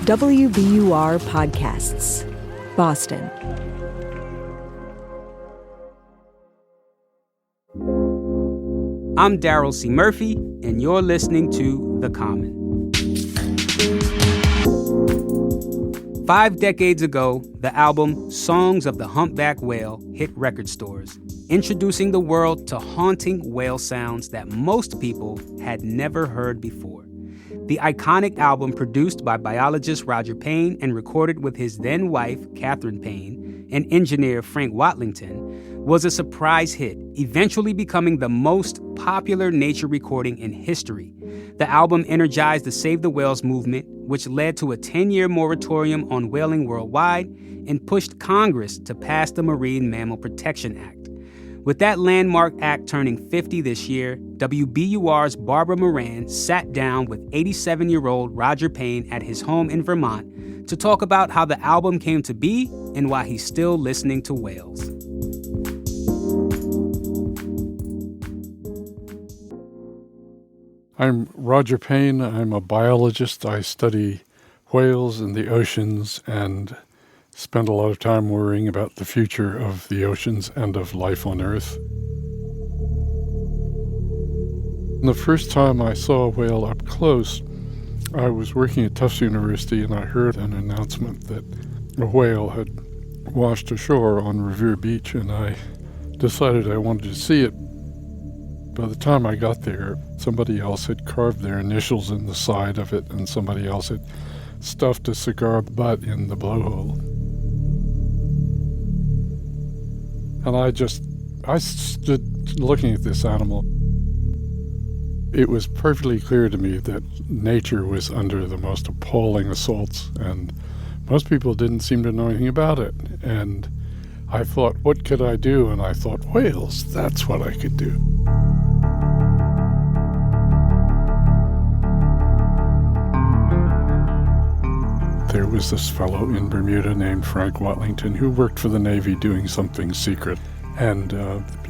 WBUR Podcasts, Boston. I'm Darrell C. Murphy, and you're listening to The Common. 5 decades ago, the album Songs of the Humpback Whale hit record stores, introducing the world to haunting whale sounds that most people had never heard before. The iconic album, produced by biologist Roger Payne and recorded with his then-wife, Catherine Payne, and engineer Frank Watlington, was a surprise hit, eventually becoming the most popular nature recording in history. The album energized the Save the Whales movement, which led to a 10-year moratorium on whaling worldwide and pushed Congress to pass the Marine Mammal Protection Act. With that landmark act turning 50 this year, WBUR's Barbara Moran sat down with 87-year-old Roger Payne at his home in Vermont to talk about how the album came to be and why he's still listening to whales. I'm Roger Payne. I'm a biologist. I study whales and the oceans and spend a lot of time worrying about the future of the oceans and of life on Earth. The first time I saw a whale up close, I was working at Tufts University and I heard an announcement that a whale had washed ashore on Revere Beach, and I decided I wanted to see it. By the time I got there, somebody else had carved their initials in the side of it, and somebody else had stuffed a cigar butt in the blowhole. And I stood looking at this animal. It was perfectly clear to me that nature was under the most appalling assaults, and most people didn't seem to know anything about it. And I thought, what could I do? And I thought, whales, that's what I could do. There was this fellow in Bermuda named Frank Watlington who worked for the Navy doing something secret. And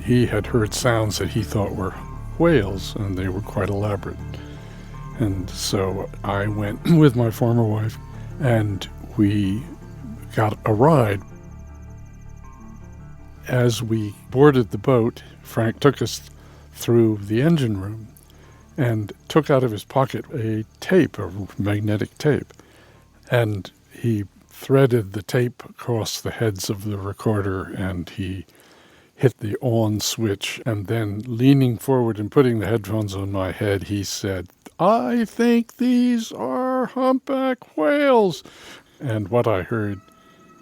he had heard sounds that he thought were whales, and they were quite elaborate. And so I went with my former wife, and we got a ride. As we boarded the boat, Frank took us through the engine room and took out of his pocket a tape, a magnetic tape. And he threaded the tape across the heads of the recorder, and he hit the on switch. And then, leaning forward and putting the headphones on my head, he said, "I think these are humpback whales." And what I heard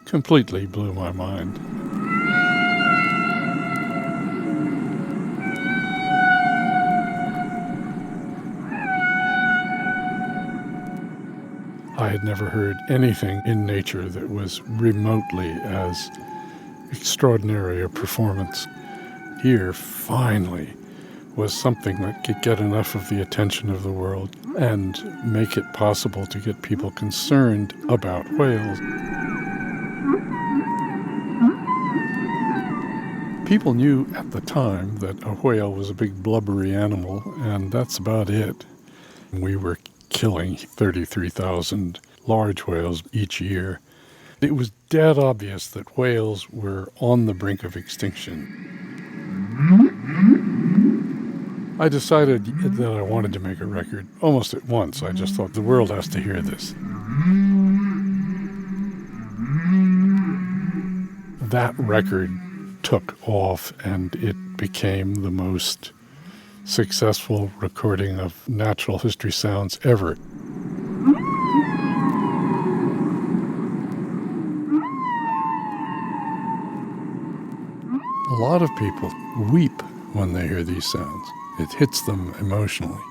completely blew my mind. I had never heard anything in nature that was remotely as extraordinary a performance. Here, finally, was something that could get enough of the attention of the world and make it possible to get people concerned about whales. People knew at the time that a whale was a big blubbery animal, and that's about it. We were killing 33,000 large whales each year. It was dead obvious that whales were on the brink of extinction. I decided that I wanted to make a record almost at once. I just thought the world has to hear this. That record took off, and it became the most successful recording of natural history sounds ever. A lot of people weep when they hear these sounds. It hits them emotionally.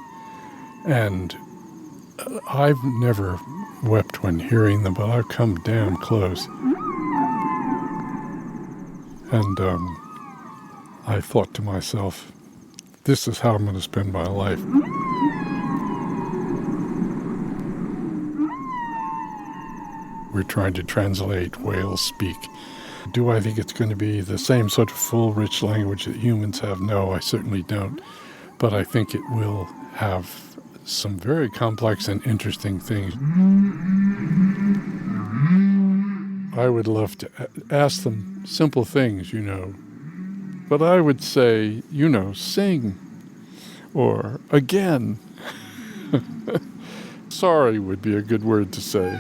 And I've never wept when hearing them, but I've come damn close. And I thought to myself, this is how I'm going to spend my life. We're trying to translate whale speak. Do I think it's going to be the same sort of full, rich language that humans have? No, I certainly don't. But I think it will have some very complex and interesting things. I would love to ask them simple things, But I would say, sing. Or again. Sorry would be a good word to say.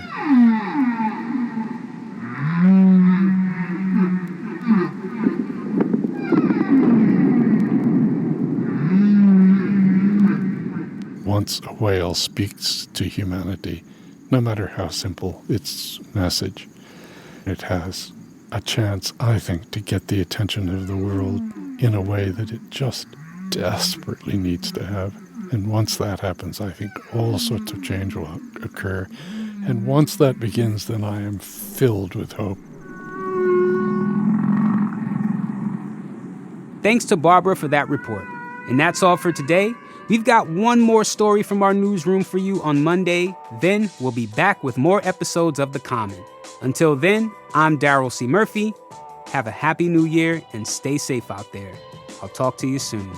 Once a whale speaks to humanity, no matter how simple its message, it has a chance, I think, to get the attention of the world in a way that it just desperately needs to have. And once that happens, I think all sorts of change will occur. And once that begins, then I am filled with hope. Thanks to Barbara for that report. And that's all for today. We've got one more story from our newsroom for you on Monday. Then we'll be back with more episodes of The Common. Until then, I'm Darryl C. Murphy. Have a happy new year and stay safe out there. I'll talk to you soon.